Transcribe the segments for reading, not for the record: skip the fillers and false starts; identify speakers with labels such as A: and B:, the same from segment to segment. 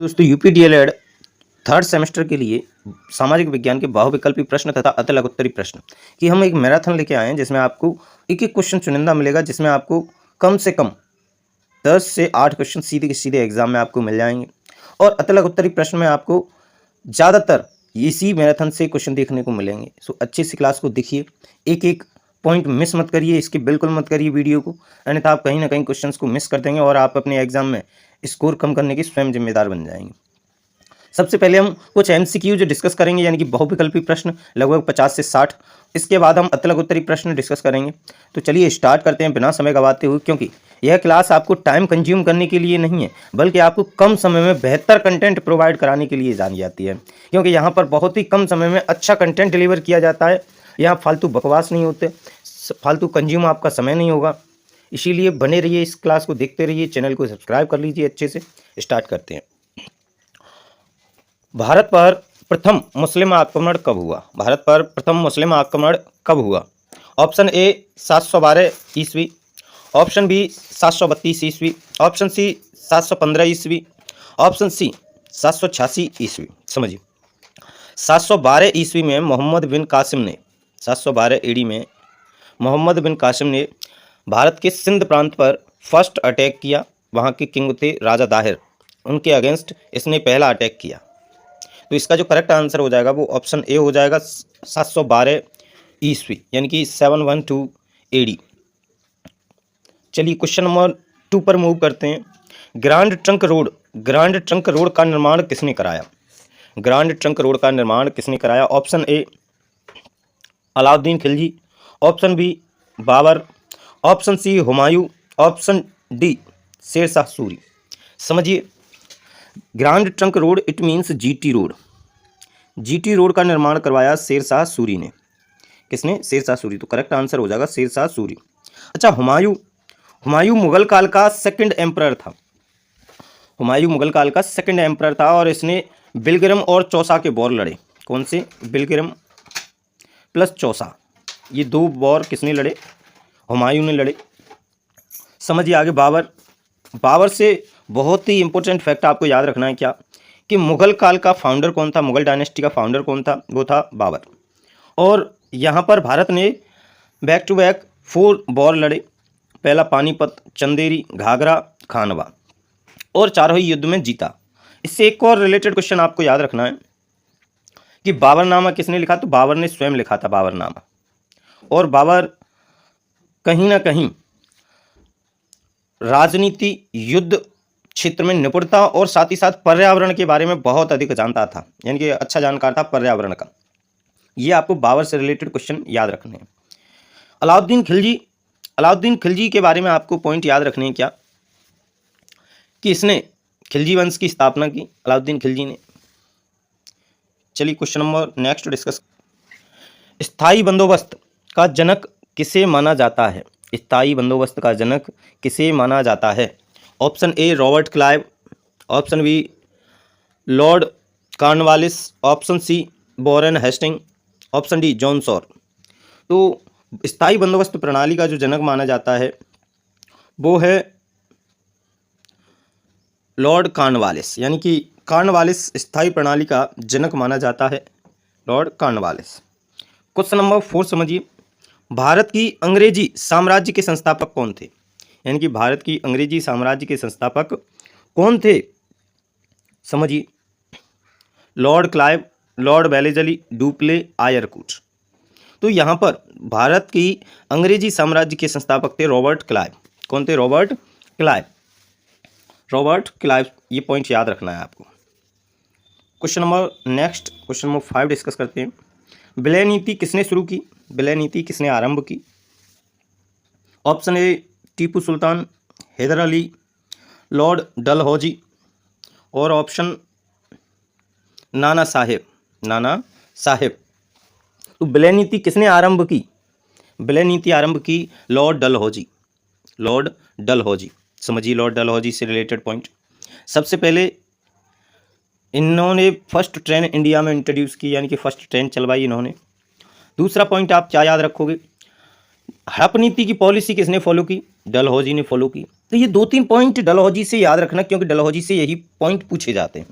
A: दोस्तों UP DElEd third semester के लिए सामाजिक विज्ञान के बहुविकल्पी प्रश्न तथा अति लघुत्तरी प्रश्न की हम एक मैराथन लेके आए हैं, जिसमें आपको एक एक क्वेश्चन चुनिंदा मिलेगा, जिसमें आपको कम से कम 10 से 8 क्वेश्चन सीधे के सीधे एग्जाम में आपको मिल जाएंगे। और अति लघुत्तरी प्रश्न में आपको ज़्यादातर इसी मैराथन से क्वेश्चन देखने को मिलेंगे। सो अच्छे से क्लास को देखिए, एक एक पॉइंट मिस मत करिए, इसकी बिल्कुल मत करिए वीडियो को, अन्यथा आप कहीं ना कहीं क्वेश्चंस को मिस कर देंगे और आप अपने एग्जाम में स्कोर कम करने के स्वयं जिम्मेदार बन जाएंगे। सबसे पहले हम कुछ एमसीक्यू जो डिस्कस करेंगे, यानी कि बहुविकल्पी प्रश्न लगभग 50 से 60। इसके बाद हम अति लघुत्तरी प्रश्न डिस्कस करेंगे। तो चलिए स्टार्ट करते हैं बिना समय गवाते हुए, क्योंकि यह क्लास आपको टाइम कंज्यूम करने के लिए नहीं है, बल्कि आपको कम समय में बेहतर कंटेंट प्रोवाइड कराने के लिए जानी जाती है। क्योंकि यहाँ पर बहुत ही कम समय में अच्छा कंटेंट डिलीवर किया जाता है। यहाँ फालतू बकवास नहीं होते, फालतू कंज्यूम आपका समय नहीं होगा। इसीलिए बने रहिए, इस क्लास को देखते रहिए, चैनल को सब्सक्राइब कर लीजिए अच्छे से। स्टार्ट करते हैं। भारत पर प्रथम मुस्लिम आक्रमण कब हुआ? भारत पर प्रथम मुस्लिम आक्रमण कब हुआ? ऑप्शन ए 712 ईस्वी, ऑप्शन बी 732 ईस्वी, ऑप्शन सी 715 ईस्वी, ऑप्शन सी 786 ईस्वी। समझिए, 712 ईस्वी में मोहम्मद बिन कासिम ने 712 ईडी में मोहम्मद बिन कासिम ने भारत के सिंध प्रांत पर फर्स्ट अटैक किया। वहाँ के किंग थे राजा दाहिर, उनके अगेंस्ट इसने पहला अटैक किया। तो इसका जो करेक्ट आंसर हो जाएगा वो ऑप्शन ए हो जाएगा, 712 ईस्वी, यानी कि 712 एडी। चलिए क्वेश्चन नंबर 2 पर मूव करते हैं। ग्रांड ट्रंक रोड का निर्माण किसने कराया? ग्रांड ट्रंक रोड का निर्माण किसने कराया? Option A Alauddin Khilji, option B Babur, option C Humayun, option D Sher Shah Suri. समझिए, Grand Trunk Road it means GT road. GT road का निर्माण करवाया शेरशाह सूरी ने। किसने? शेरशाह सूरी। तो करेक्ट आंसर हो जाएगा शेरशाह सूरी। अच्छा, हुमायूं मुगल काल का सेकंड एम्परर था। हुमायूं मुगल काल का सेकंड एम्परर था और इसने बिलगिरम और चौसा के वॉर लड़े। कौन से? बिलगिरम प्लस चौसा, ये दो वॉर किसने लड़े? हुमायूं ने लड़े। समझिए आगे, बाबर से बहुत ही इंपॉर्टेंट फैक्ट आपको याद रखना है क्या, कि मुगल काल का फाउंडर कौन था? मुगल डायनेस्टी का फाउंडर कौन था? वो था बाबर। और यहाँ पर भारत ने बैक टू बैक 4 वॉर लड़े। पहला पानीपत, चंदेरी, घाघरा, खानवा, और चारों ही युद्ध में जीता। इससे एक और रिलेटेड क्वेश्चन आपको याद रखना है कि बाबरनामा किसने लिखा? तो बाबर ने स्वयं लिखा था बाबरनामा। और बाबर कहीं ना कहीं राजनीति, युद्ध क्षेत्र में निपुणता और साथ ही साथ पर्यावरण के बारे में बहुत अधिक जानता था, यानी कि अच्छा जानकार था पर्यावरण का। ये आपको बाबर से रिलेटेड क्वेश्चन याद रखने हैं। अलाउद्दीन खिलजी के बारे में आपको पॉइंट याद रखने हैं क्या, कि इसने खिलजी वंश की स्थापना की, अलाउद्दीन खिलजी ने। चलिए क्वेश्चन नंबर नेक्स्ट डिस्कस। स्थायी बंदोबस्त का जनक किसे माना जाता है? स्थायी बंदोबस्त का जनक किसे माना जाता है? Option A Robert Clive, option B Lord Cornwallis, option C Warren Hasting, option D John Shore. तो स्थायी बंदोबस्त प्रणाली का जो जनक माना जाता है वो है लॉर्ड कॉर्नवालिस, यानी कि कॉर्नवालिस स्थायी प्रणाली का जनक माना जाता है, लॉर्ड कॉर्नवालिस। क्वेश्चन नंबर 4 समझिए। भारत की अंग्रेजी साम्राज्य के संस्थापक कौन थे? यानी कि भारत की अंग्रेजी साम्राज्य के संस्थापक कौन थे? समझिए, Lord Clive, Lord Wellesley, Dupleix, Eyre Coote. तो यहाँ पर भारत की अंग्रेजी साम्राज्य के संस्थापक थे रॉबर्ट क्लाइव। कौन थे? Robert Clive. ये पॉइंट याद रखना है आपको। क्वेश्चन नंबर 5 डिस्कस करते हैं। विलय नीति किसने शुरू की? विलय नीति किसने आरंभ की? Option A Tipu Sultan, Hyder Ali, Lord Dalhousie, और ऑप्शन नाना साहेब। तो विलय नीति किसने आरंभ की? विलय नीति आरंभ की लॉर्ड डलहौजी। समझिए, लॉर्ड डलहौजी से रिलेटेड पॉइंट। सबसे पहले इन्होंने फर्स्ट ट्रेन इंडिया में इंट्रोड्यूस की, यानी कि फर्स्ट ट्रेन चलवाई इन्होंने। दूसरा पॉइंट आप क्या याद रखोगे? हड़प नीति की पॉलिसी किसने फॉलो की? डलहौजी ने फॉलो की। तो ये 2-3 पॉइंट डलहौजी से याद रखना, क्योंकि डलहौजी से यही पॉइंट पूछे जाते हैं।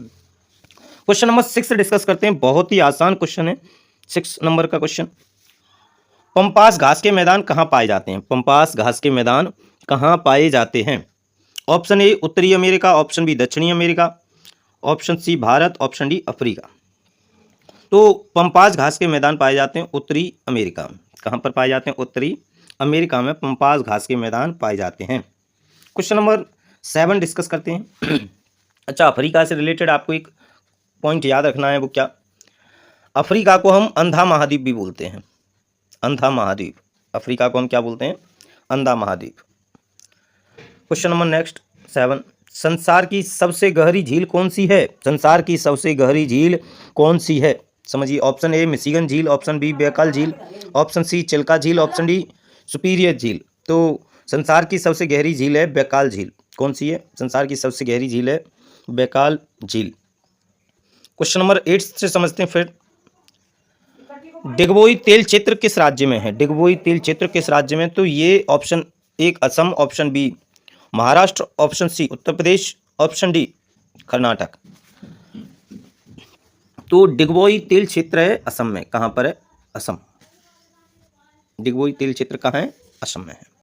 A: क्वेश्चन नंबर 6 डिस्कस करते हैं, बहुत ही आसान क्वेश्चन है 6 नंबर का क्वेश्चन। पंपास घास के मैदान कहाँ पाए जाते हैं? पंपास घास के मैदान कहाँ पाए जाते हैं? ऑप्शन ए उत्तरी अमेरिका, ऑप्शन बी दक्षिणी America, option C Bharat, option D Africa. तो पंपास घास के मैदान पाए जाते हैं उत्तरी अमेरिका में। कहाँ पर पाए जाते हैं? उत्तरी अमेरिका में पंपास घास के मैदान पाए जाते हैं। क्वेश्चन नंबर 7 डिस्कस करते हैं। अच्छा, अफ्रीका से रिलेटेड आपको एक पॉइंट याद रखना है, वो क्या? अफ्रीका को हम अंधा महाद्वीप भी बोलते हैं। अंधा महाद्वीप, अफ्रीका को हम क्या बोलते हैं? अंधा महाद्वीप। क्वेश्चन नंबर नेक्स्ट 7, संसार की सबसे गहरी झील कौन सी है? संसार की सबसे गहरी झील कौन सी है? समझिए, ऑप्शन ए मिशिगन झील, ऑप्शन बी बैकाल झील, ऑप्शन सी चिल्का झील, ऑप्शन डी सुपीरियर झील। तो संसार की सबसे गहरी झील है बैकाल झील। कौन सी है? संसार की सबसे गहरी झील है बैकाल झील। क्वेश्चन नंबर 8 से समझते हैं फिर। डिगबोई तेल क्षेत्र किस राज्य में है? डिगबोई तेल क्षेत्र किस राज्य में? तो ये ऑप्शन एक Assam, option B Maharashtra, option C Uttar Pradesh, option D Karnataka. तो डिगबोई तेल क्षेत्र है असम में। कहाँ पर है? असम। डिगबोई तेल क्षेत्र कहाँ है? असम में है।